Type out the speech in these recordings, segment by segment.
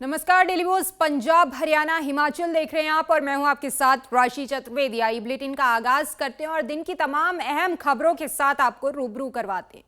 नमस्कार, daily news Punjab, Haryana, Himachal देख रहे हैं आप और मैं हूं आपके साथ राशि चतुर्वेदी। आई बुलेटिन का आगाज करते हैं और दिन की तमाम अहम खबरों के साथ आपको रूबरू करवाते हैं।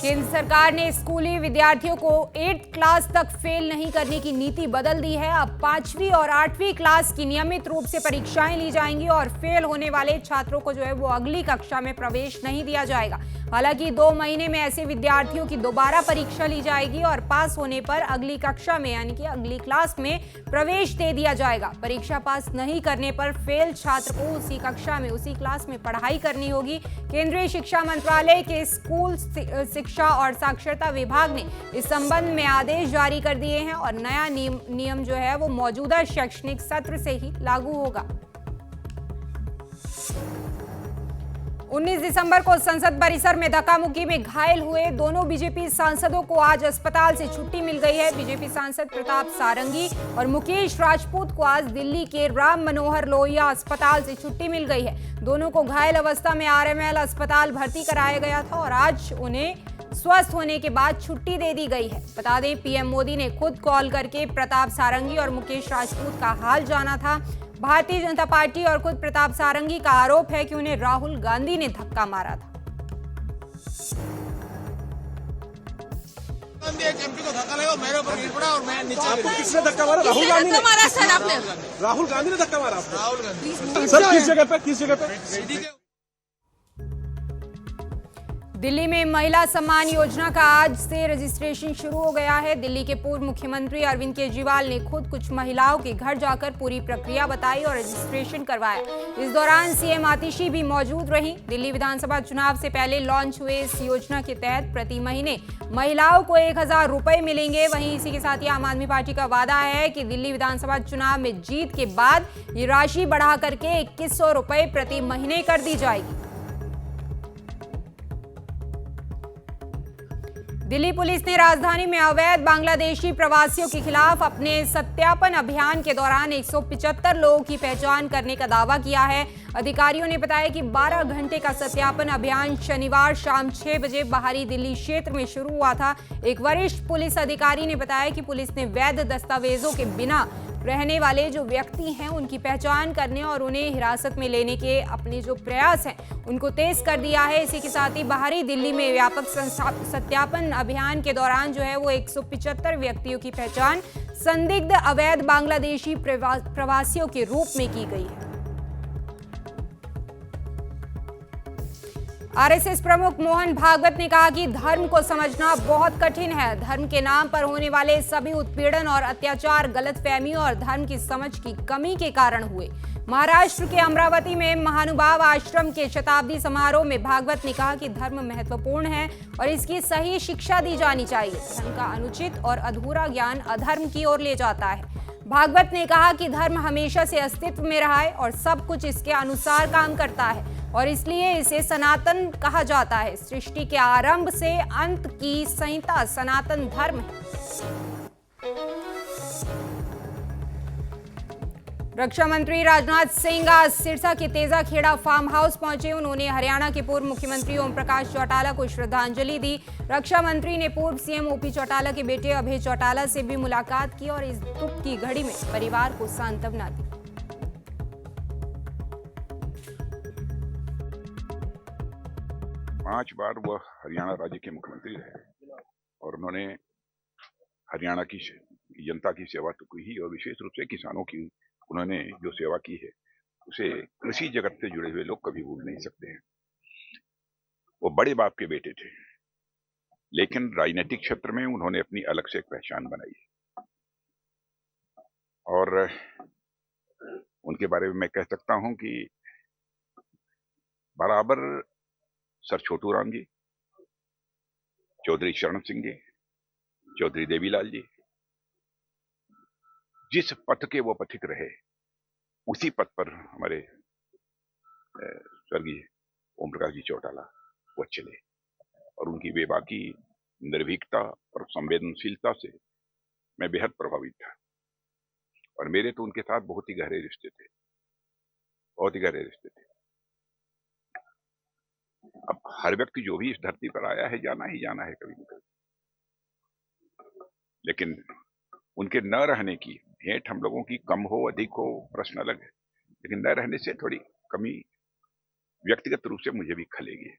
केंद्र सरकार ने स्कूली विद्यार्थियों को 8th क्लास तक फेल नहीं करने की नीति बदल दी है। अब 5वीं और 8वीं क्लास की नियमित रूप से परीक्षाएं ली जाएंगी और फेल होने वाले छात्रों को जो है वो अगली कक्षा में प्रवेश नहीं दिया जाएगा। हालांकि 2 महीने में ऐसे विद्यार्थियों की दोबारा परीक्षा ली जाएगी और पास होने पर अगली कक्षा में यानी कि अगली क्लास में प्रवेश दे दिया जाएगा। परीक्षा पास नहीं करने पर फेल छात्र को उसी कक्षा में उसी क्लास में पढ़ाई करनी होगी। केंद्रीय शिक्षा मंत्रालय के स्कूल शिक्षा और साक्षरता विभाग ने इस संबंध में आदेश जारी कर दिए हैं और नया नियम जो है वो मौजूदा शैक्षणिक सत्र से ही लागू होगा। 19 दिसंबर को संसद परिसर में धक्का-मुक्की में घायल हुए दोनों बीजेपी सांसदों को आज अस्पताल से छुट्टी मिल गई है। बीजेपी सांसद प्रताप सारंगी और मुकेश राजपूत को आज दिल्ली के राम मनोहर लोहिया अस्पताल से छुट्टी मिल गई है। दोनों को घायल अवस्था में आरएमएल अस्पताल भर्ती कराया गया था और आज उन्हें स्वस्थ होने के बाद छुट्टी दे दी गई है। बता दें, पीएम मोदी ने खुद कॉल करके प्रताप सारंगी और मुकेश राजपूत का हाल जाना था। भारतीय जनता पार्टी और खुद प्रताप सारंगी का आरोप है कि उन्हें राहुल गांधी ने धक्का मारा था। एमपी को धक्का लगा, मेरे ऊपर गिर पड़ा और मैं नीचे। आपको किसने धक्का मारा? राहुल गांधी ने मारा सर आपने? राहुल गांधी ने धक्का मारा आपको? राहुल गांधी सर किस जगह पे? दिल्ली में महिला सम्मान योजना का आज से रजिस्ट्रेशन शुरू हो गया है। दिल्ली के पूर्व मुख्यमंत्री अरविंद केजरीवाल ने खुद कुछ महिलाओं के घर जाकर पूरी प्रक्रिया बताई और रजिस्ट्रेशन करवाया। इस दौरान सीएम आतिशी भी मौजूद रहीं। दिल्ली विधानसभा चुनाव से पहले लॉन्च हुए इस योजना के तहत प्रति महीने महिलाओं को 1000 रुपए मिलेंगे। वहीं इसी के साथ ही आम आदमी पार्टी का वादा है कि दिल्ली विधानसभा चुनाव में जीत के बाद ये राशि बढ़ा करके 2100 रुपए प्रति महीने कर दी जाएगी। दिल्ली पुलिस ने राजधानी में अवैध बांग्लादेशी प्रवासियों के खिलाफ अपने सत्यापन अभियान के दौरान 175 लोगों की पहचान करने का दावा किया है। अधिकारियों ने बताया कि 12 घंटे का सत्यापन अभियान शनिवार शाम 6 बजे बाहरी दिल्ली क्षेत्र में शुरू हुआ था। एक वरिष्ठ पुलिस अधिकारी ने बताया कि पुलिस ने वैध दस्तावेजों के बिना रहने वाले जो व्यक्ति हैं उनकी पहचान करने और उन्हें हिरासत में लेने के अपने जो प्रयास हैं उनको तेज कर दिया है। इसी के साथ ही बाहरी दिल्ली में व्यापक सत्यापन अभियान के दौरान जो है वो 175 व्यक्तियों की पहचान संदिग्ध अवैध बांग्लादेशी प्रवासियों के रूप में की गई है। आरएसएस प्रमुख मोहन भागवत ने कहा कि धर्म को समझना बहुत कठिन है। धर्म के नाम पर होने वाले सभी उत्पीड़न और अत्याचार गलतफहमी और धर्म की समझ की कमी के कारण हुए। महाराष्ट्र के अमरावती में महानुभाव आश्रम के शताब्दी समारोह में भागवत ने कहा कि धर्म महत्वपूर्ण है और इसकी सही शिक्षा दी जानी चाहिए। धर्म का अनुचित और अधूरा ज्ञान अधर्म की ओर ले जाता है। भागवत ने कहा कि धर्म हमेशा से अस्तित्व में रहा है और सब कुछ इसके अनुसार काम करता है और इसलिए इसे सनातन कहा जाता है। सृष्टि के आरंभ से अंत की संहिता सनातन धर्म है। रक्षा मंत्री राजनाथ सिंह आज सिरसा के तेजाखेड़ा फार्म हाउस पहुंचे। उन्होंने हरियाणा के पूर्व मुख्यमंत्री ओम प्रकाश चौटाला को श्रद्धांजलि दी। रक्षा मंत्री ने पूर्व सीएम ओपी चौटाला के बेटे अभय चौटाला से भी मुलाकात की और इस दुख की घड़ी में परिवार को सांत्वना दी। पांच बार वह हरियाणा राज्य के मुख्यमंत्री रहे और उन्होंने हरियाणा की जनता की सेवा तो की ही और विशेष रूप से किसानों की उन्होंने जो सेवा की है उसे कृषि जगत से जुड़े हुए लोग कभी भूल नहीं सकते हैं। वो बड़े बाप के बेटे थे, लेकिन राजनीतिक क्षेत्र में उन्होंने अपनी अलग से एक पहचान बनाई और उनके बारे में मैं कह सकता हूं कि बराबर सर छोटू राम जी, चौधरी शरण सिंह जी, चौधरी देवीलाल जी जिस पथ के वो पथिक रहे उसी पथ पर हमारे स्वर्गीय ओम प्रकाश जी चौटाला वो चले और उनकी बेबाकी निर्भीकता और संवेदनशीलता से मैं बेहद प्रभावित था और मेरे तो उनके साथ बहुत ही गहरे रिश्ते थे। अब हर व्यक्ति जो भी इस धरती पर आया है जाना ही जाना है कभी न कभी, लेकिन उनके न रहने की भेंट हम लोगों की कम हो अधिक हो प्रश्न अलग है, लेकिन न रहने से थोड़ी कमी व्यक्तिगत रूप से मुझे भी खलेगी।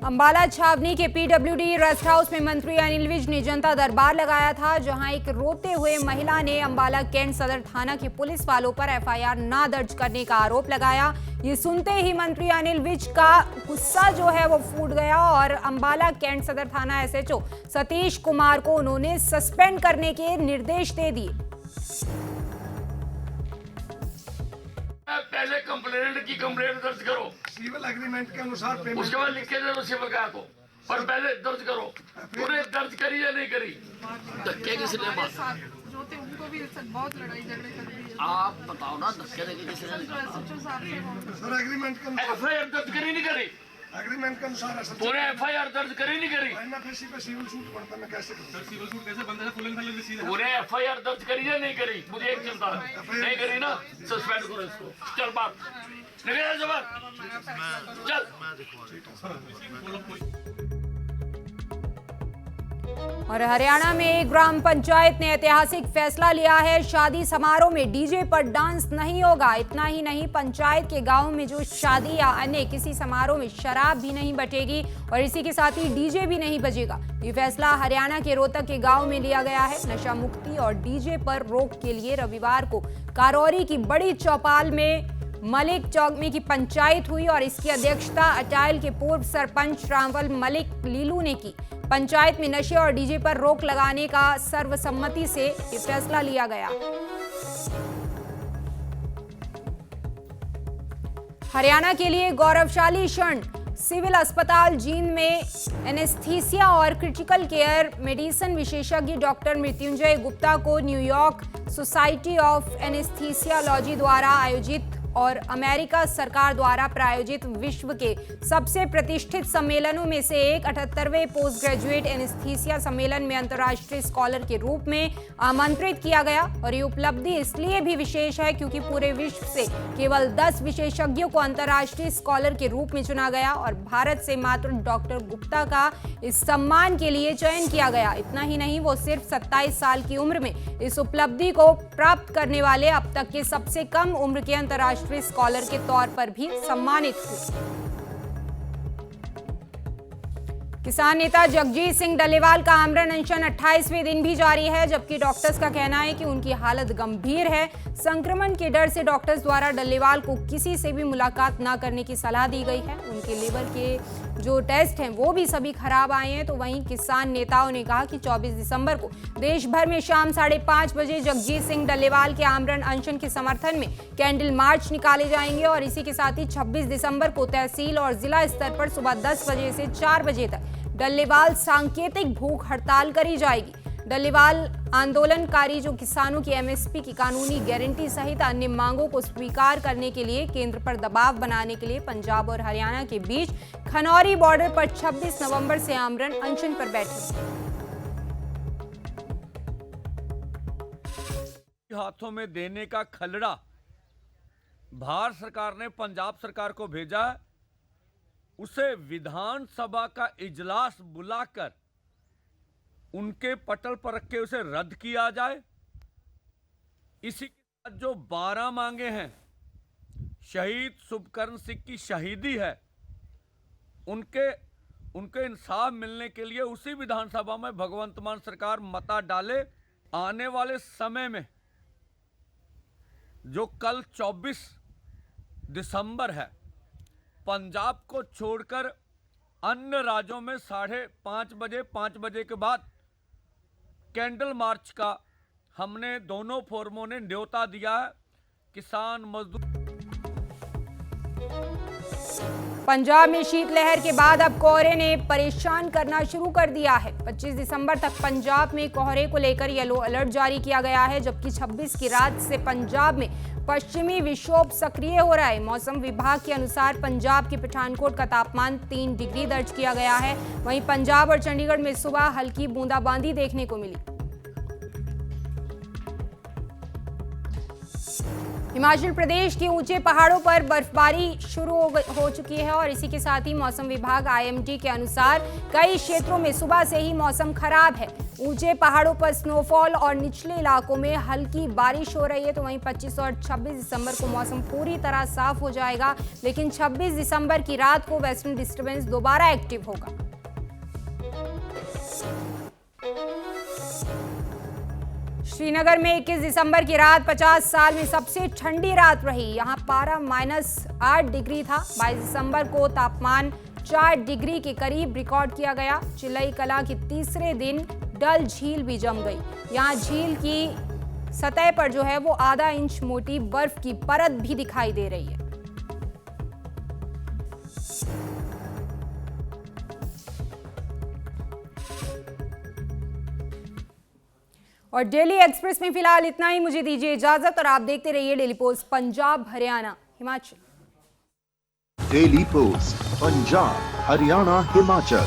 अंबाला छावनी के पीडब्ल्यूडी रेस्ट हाउस में मंत्री अनिल विज ने जनता दरबार लगाया था, जहां एक रोते हुए महिला ने अंबाला कैंट सदर थाना के पुलिस वालों पर एफआईआर ना दर्ज करने का आरोप लगाया। ये सुनते ही मंत्री अनिल विज का गुस्सा जो है वो फूट गया और अंबाला कैंट सदर थाना एसएचओ सतीश कुमार को उन्होंने सस्पेंड करने के निर्देश दे दिए। पहले कंप्लेंट दर्ज करो, सिविल एग्रीमेंट के अनुसार पेमेंट, उसके बाद लिख के दे दो सिविल का को, पर पहले दर्ज करो। पूरे दर्ज करी या नहीं करी? धक्के किसने मारे? जो थे उनको भी बहुत लड़ाई झगड़े कर रही है। आप बताओ ना, धक्के देके किसने निकाला? सर एग्रीमेंट के अनुसार एफआईआर दर्ज करी नहीं करी? एग्रीमेंट के अनुसार पूरे एफआईआर दर्ज करी नहीं करी? एनएफएससी पे सिविल सूट पड़ता, मैं कैसे करूं? सिविल सूट कैसे बनता है? फुल एंड फाइनल रिसीव है। पूरे एफआईआर दर्ज करी या नहीं करी? मुझे एक चिंता है, नहीं करी ना, सस्पेंड करो इसको। चल बात निकल जवाब, चल। और हरियाणा में एक ग्राम पंचायत ने ऐतिहासिक फैसला लिया है, शादी समारोह में डीजे पर डांस नहीं होगा। इतना ही नहीं, पंचायत के गांव में जो शादी या अन्य किसी समारोह में शराब भी नहीं बटेगी और इसी के साथ ही डीजे भी नहीं बजेगा। ये फैसला हरियाणा के रोहतक के गांव में लिया गया है। नशा मुक्ति और डीजे पर रोक के लिए रविवार को करौरी की बड़ी चौपाल में मलिक चौक में की पंचायत हुई और इसकी अध्यक्षता अटायल के पूर्व सरपंच रामवल मलिक लीलू ने की। पंचायत में नशे और डीजे पर रोक लगाने का सर्वसम्मति से ये फैसला लिया गया। हरियाणा के लिए गौरवशाली क्षण, सिविल अस्पताल जींद में एनेस्थीसिया और क्रिटिकल केयर मेडिसिन विशेषज्ञ डॉक्टर मृत्युंजय गुप्ता को न्यूयॉर्क सोसाइटी ऑफ एनेस्थीसियोलॉजी द्वारा आयोजित और अमेरिका सरकार द्वारा प्रायोजित विश्व के सबसे प्रतिष्ठित सम्मेलनों में से एक 78वें पोस्ट ग्रेजुएट एनेस्थीसिया सम्मेलन में अंतर्राष्ट्रीय स्कॉलर के रूप में आमंत्रित किया गया। और ये उपलब्धि इसलिए भी विशेष है क्योंकि पूरे विश्व से केवल 10 विशेषज्ञों को अंतर्राष्ट्रीय स्कॉलर के रूप में चुना गया और भारत से मात्र डॉक्टर गुप्ता का इस सम्मान के लिए चयन किया गया। इतना ही नहीं, वो सिर्फ 27 साल की उम्र में इस उपलब्धि को प्राप्त करने वाले अब तक के सबसे कम उम्र के अंतर्राष्ट्रीय स्कॉलर के तौर पर भी सम्मानित हुए। किसान नेता जगजीत सिंह डल्लेवाल का आमरण अनशन 28वें दिन भी जारी है, जबकि डॉक्टर्स का कहना है कि उनकी हालत गंभीर है। संक्रमण के डर से डॉक्टर्स द्वारा डल्लेवाल को किसी से भी मुलाकात न करने की सलाह दी गई है। उनके लीवर के जो टेस्ट हैं वो भी सभी खराब आए हैं। तो वहीं किसान नेताओं ने कहा कि 24 दिसंबर को देश भर में शाम 5:30 बजे जगजीत सिंह डल्लेवाल के आमरण अनशन के समर्थन में कैंडल मार्च निकाले जाएंगे और इसी के साथ ही 26 दिसंबर को तहसील और जिला स्तर पर सुबह 10 बजे से 4 बजे तक डल्लेवाल सांकेतिक भूख हड़ताल करी जाएगी। डल्लेवाल आंदोलनकारी जो किसानों की एमएसपी की कानूनी गारंटी सहित अन्य मांगों को स्वीकार करने के लिए केंद्र पर दबाव बनाने के लिए पंजाब और हरियाणा के बीच खनौरी बॉर्डर पर 26 नवंबर से आमरण अनशन पर बैठे। हाथों में देने का खलड़ा भारत सरकार ने पंजाब सरकार को भेजा है, उसे विधानसभा का इजलास बुलाकर उनके पटल पर रख के उसे रद्द किया जाए। इसी के साथ जो 12 मांगे हैं, शहीद शुभकर्ण सिंह की शहीदी है, उनके इंसाफ मिलने के लिए उसी विधानसभा में भगवंत मान सरकार मता डाले। आने वाले समय में जो कल 24 दिसंबर है, पंजाब को छोड़कर अन्य राज्यों में 5:30 बजे के बाद कैंडल मार्च का हमने दोनों फोरमों ने न्योता दिया है। किसान मजदूर पंजाब में शीतलहर के बाद अब कोहरे ने परेशान करना शुरू कर दिया है। 25 दिसंबर तक पंजाब में कोहरे को लेकर येलो अलर्ट जारी किया गया है, जबकि 26 की रात से पंजाब में पश्चिमी विक्षोभ सक्रिय हो रहा है। मौसम विभाग के अनुसार पंजाब के पठानकोट का तापमान 3 डिग्री दर्ज किया गया है। वहीं पंजाब और चंडीगढ़ में सुबह हल्की बूंदाबांदी देखने को मिली। हिमाचल प्रदेश के ऊंचे पहाड़ों पर बर्फबारी शुरू हो चुकी है और इसी के साथ ही मौसम विभाग IMD के अनुसार कई क्षेत्रों में सुबह से ही मौसम खराब है। ऊंचे पहाड़ों पर स्नोफॉल और निचले इलाकों में हल्की बारिश हो रही है। तो वहीं 25 और 26 दिसंबर को मौसम पूरी तरह साफ हो जाएगा, लेकिन 26 दिसंबर की रात को वेस्टर्न डिस्टर्बेंस दोबारा एक्टिव होगा। श्रीनगर में 21 दिसंबर की रात 50 साल में सबसे ठंडी रात रही। यहां पारा -8 डिग्री था। 22 दिसंबर को तापमान 4 डिग्री के करीब रिकॉर्ड किया गया। चिलई कला के तीसरे दिन डल झील भी जम गई। यहां झील की सतह पर जो है वो आधा इंच मोटी बर्फ की परत भी दिखाई दे रही है। और डेली एक्सप्रेस में फिलहाल इतना ही। मुझे दीजिए इजाजत और आप देखते रहिए daily post Punjab Haryana Himachal. Daily post Punjab Haryana Himachal.